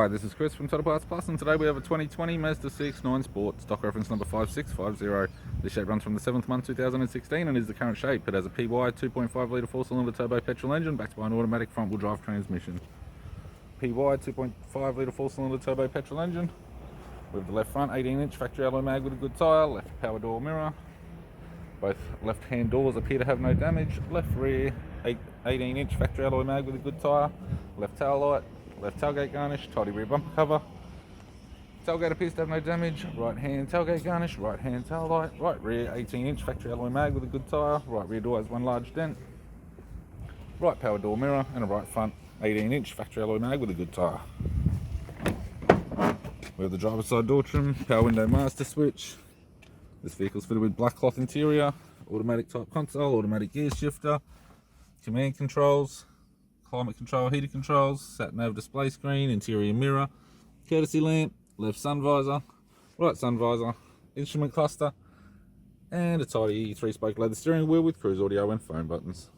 Hi, this is Chris from Total Parts Plus, and today we have a 2020 Mazda CX9 Sport, stock reference number 5650. This shape runs from the 7th month 2016 and is the current shape. It has a PY 2.5 litre 4-cylinder turbo petrol engine backed by an automatic front-wheel drive transmission. PY 2.5 litre 4-cylinder turbo petrol engine with the left front 18-inch factory alloy mag with a good tyre, left power door mirror. Both left-hand doors appear to have no damage. Left rear 18-inch factory alloy mag with a good tyre, left tail light, left tailgate garnish, tidy rear bumper cover. Tailgate appears to have no damage. Right hand tailgate garnish, right hand tail light, right rear 18-inch factory alloy mag with a good tyre, right rear door has one large dent, right power door mirror, and a right front 18-inch factory alloy mag with a good tyre. We have the driver's side door trim, power window master switch. This vehicle is fitted with black cloth interior, automatic type console, automatic gear shifter, command controls, climate control, heater controls, sat nav display screen, interior mirror, courtesy lamp, left sun visor, right sun visor, instrument cluster, and a tidy 3-spoke leather steering wheel with cruise audio and phone buttons.